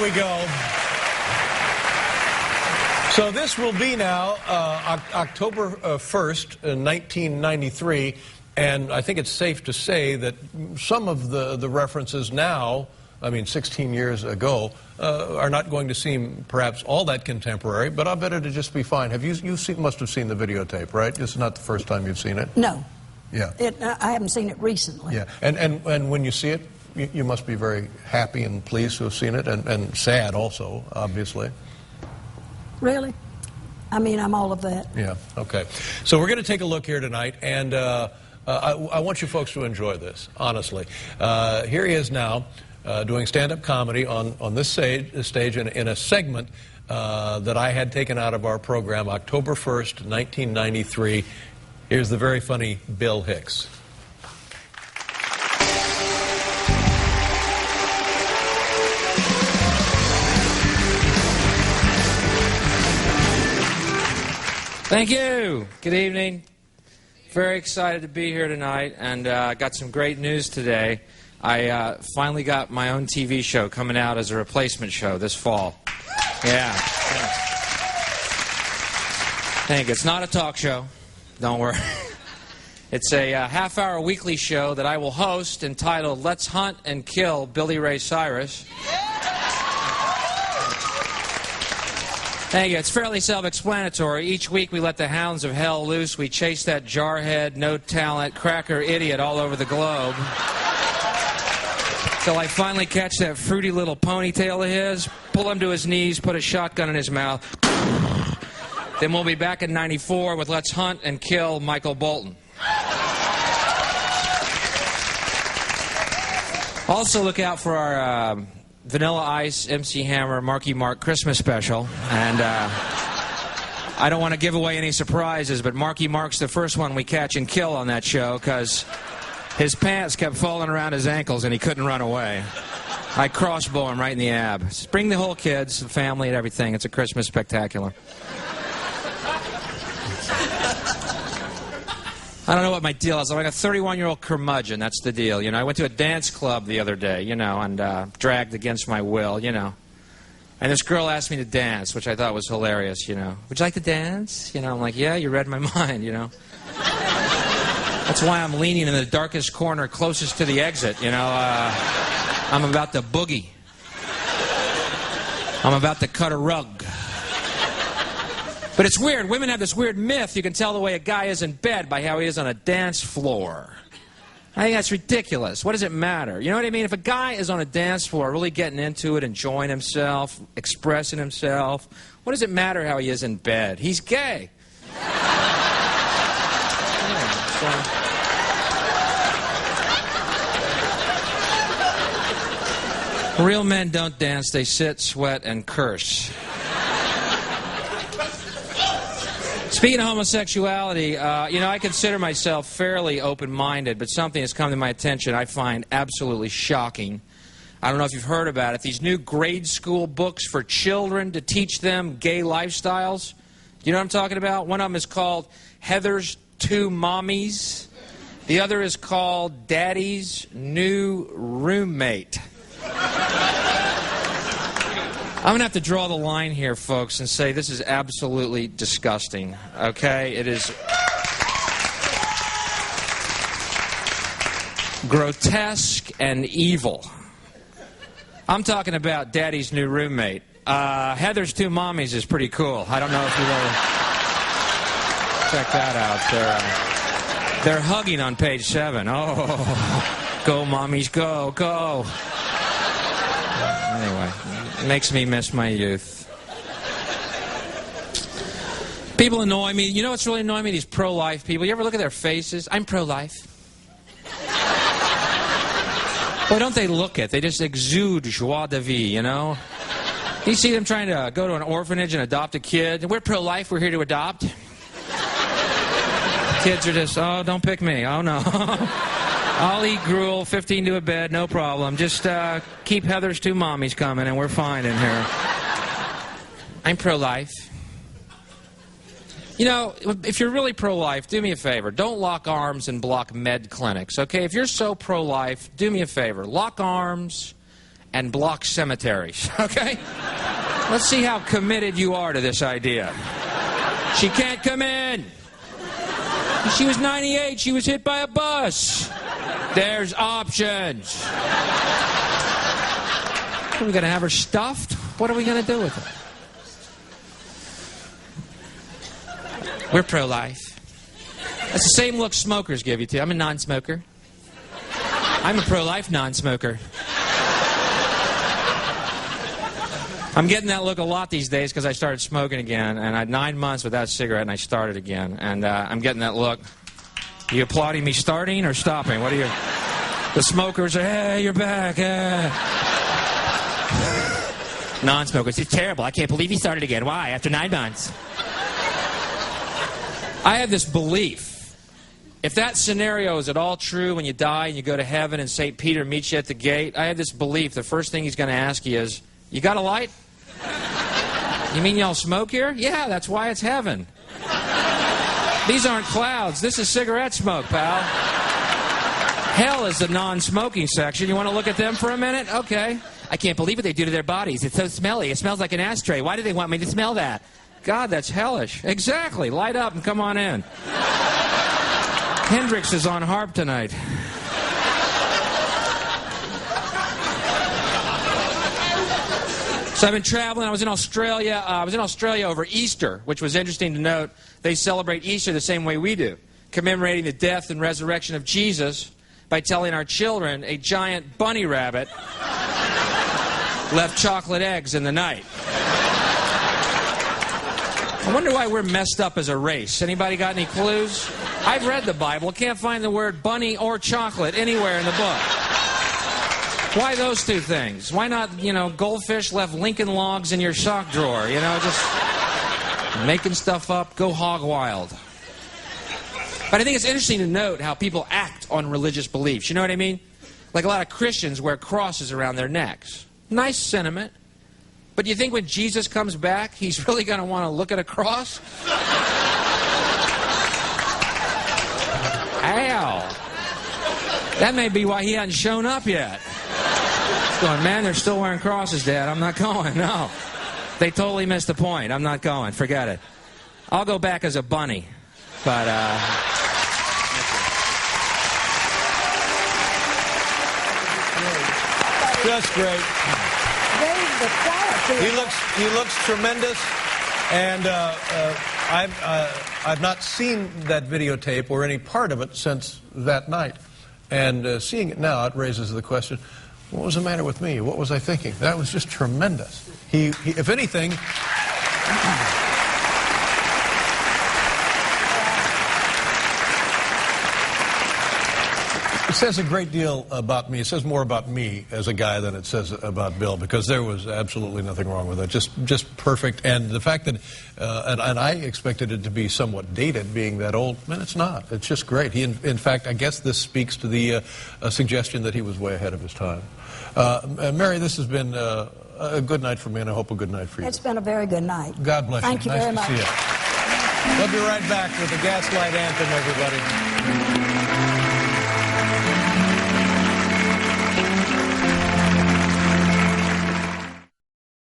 we go. So this will be now October 1st, 1993, and I think it's safe to say that some of the references now, I mean 16 years ago, are not going to seem perhaps all that contemporary, but I bet it'll just be fine. Have you must have seen the videotape, right? This is not the first time you've seen it? No. Yeah. I haven't seen it recently. Yeah, and when you see it, you must be very happy and pleased to have seen it, and sad also, obviously. Really? I mean, I'm all of that. Yeah, okay. So we're going to take a look here tonight, and I want you folks to enjoy this, honestly. Here he is now doing stand-up comedy on this stage in a segment that I had taken out of our program October 1st, 1993. Here's the very funny Bill Hicks. Thank you. Good evening. Very excited to be here tonight, and got some great news today. I finally got my own TV show coming out as a replacement show this fall. Yeah. Thank you. It's not a talk show. Don't worry. It's a half-hour weekly show that I will host entitled Let's Hunt and Kill Billy Ray Cyrus. Thank you. It's fairly self-explanatory. Each week we let the hounds of hell loose. We chase that jarhead, no-talent, cracker idiot all over the globe. Till I finally catch that fruity little ponytail of his, pull him to his knees, put a shotgun in his mouth. Then we'll be back in '94 with Let's Hunt and Kill Michael Bolton. Also look out for our Vanilla Ice, MC Hammer, Marky Mark Christmas special. And I don't want to give away any surprises, but Marky Mark's the first one we catch and kill on that show because his pants kept falling around his ankles and he couldn't run away. I crossbow him right in the abs. Bring the whole kids, the family, and everything. It's a Christmas spectacular. I don't know what my deal is. I'm like a 31-year-old curmudgeon. That's the deal, you know. I went to a dance club the other day, you know, and dragged against my will, you know. And this girl asked me to dance, which I thought was hilarious, you know. Would you like to dance? You know, I'm like, yeah, you read my mind, you know. That's why I'm leaning in the darkest corner closest to the exit, you know. I'm about to boogie. I'm about to cut a rug. But it's weird. Women have this weird myth. You can tell the way a guy is in bed by how he is on a dance floor. I think that's ridiculous. What does it matter? You know what I mean? If a guy is on a dance floor really getting into it, enjoying himself, expressing himself, what does it matter how he is in bed? He's gay. Real men don't dance. They sit, sweat, and curse. Speaking of homosexuality, you know, I consider myself fairly open-minded, but something has come to my attention I find absolutely shocking. I don't know if you've heard about it. These new grade school books for children to teach them gay lifestyles. You know what I'm talking about? One of them is called Heather's Two Mommies. The other is called Daddy's New Roommate. I'm going to have to draw the line here, folks, and say this is absolutely disgusting, okay? It is grotesque and evil. I'm talking about Daddy's New Roommate. Heather's Two Mommies is pretty cool. I don't know if you've ever checked that out. They're hugging on page 7. Oh, go, mommies, go, go. Anyway. It makes me miss my youth. People annoy me. You know what's really annoying me? These pro-life people. You ever look at their faces? I'm pro-life. Boy, don't they look it? They just exude joie de vivre, you know? You see them trying to go to an orphanage and adopt a kid. We're pro-life. We're here to adopt. Kids are just, oh, don't pick me. Oh, no. I'll eat gruel, 15 to a bed, no problem. Just keep Heather's Two Mommies coming and we're fine in here. I'm pro-life. You know, if you're really pro-life, do me a favor. Don't lock arms and block med clinics, okay? If you're so pro-life, do me a favor. Lock arms and block cemeteries, okay? Let's see how committed you are to this idea. She can't come in. She was 98. She was hit by a bus. There's options. Are we going to have her stuffed? What are we going to do with her? We're pro-life. That's the same look smokers give you, too. I'm a non-smoker. I'm a pro-life non-smoker. I'm getting that look a lot these days because I started smoking again, and I had 9 months without a cigarette, and I started again. And I'm getting that look. You applauding me starting or stopping? What are you? The smokers are, hey, you're back. Non-smokers, it's terrible. I can't believe he started again. Why? After 9 months. I have this belief. If that scenario is at all true when you die and you go to heaven and St. Peter meets you at the gate, I have this belief the first thing he's going to ask you is, you got a light? You mean y'all smoke here? Yeah, that's why it's heaven. These aren't clouds. This is cigarette smoke, pal. Hell is the non-smoking section. You want to look at them for a minute? Okay. I can't believe what they do to their bodies. It's so smelly. It smells like an ashtray. Why do they want me to smell that? God, that's hellish. Exactly. Light up and come on in. Hendrix is on harp tonight. So I've been traveling. I was in Australia. Over Easter, which was interesting to note. They celebrate Easter the same way we do, commemorating the death and resurrection of Jesus by telling our children a giant bunny rabbit left chocolate eggs in the night. I wonder why we're messed up as a race. Anybody got any clues? I've read the Bible. Can't find the word bunny or chocolate anywhere in the book. Why those two things? Why not, goldfish left Lincoln logs in your sock drawer? Just making stuff up, go hog wild. But I think it's interesting to note how people act on religious beliefs. You know what I mean? Like a lot of Christians wear crosses around their necks. Nice sentiment. But do you think when Jesus comes back, he's really going to want to look at a cross? Ow. That may be why he hasn't shown up yet. He's going, man, they're still wearing crosses, Dad. I'm not going. No. They totally missed the point. I'm not going. Forget it. I'll go back as a bunny. But, Just great. He looks tremendous, and I've not seen that videotape or any part of it since that night. And seeing it now, it raises the question, what was the matter with me? What was I thinking? That was just tremendous. He if anything... It says a great deal about me. It says more about me as a guy than it says about Bill, because there was absolutely nothing wrong with it. Just perfect. And the fact that, and I expected it to be somewhat dated, being that old. Man, it's not. It's just great. In fact, I guess this speaks to the suggestion that he was way ahead of his time. Mary, this has been a good night for me, and I hope a good night for you. It's been a very good night. God bless you. Thank you very much. Nice to see you. We'll be right back with the Gaslight Anthem, everybody.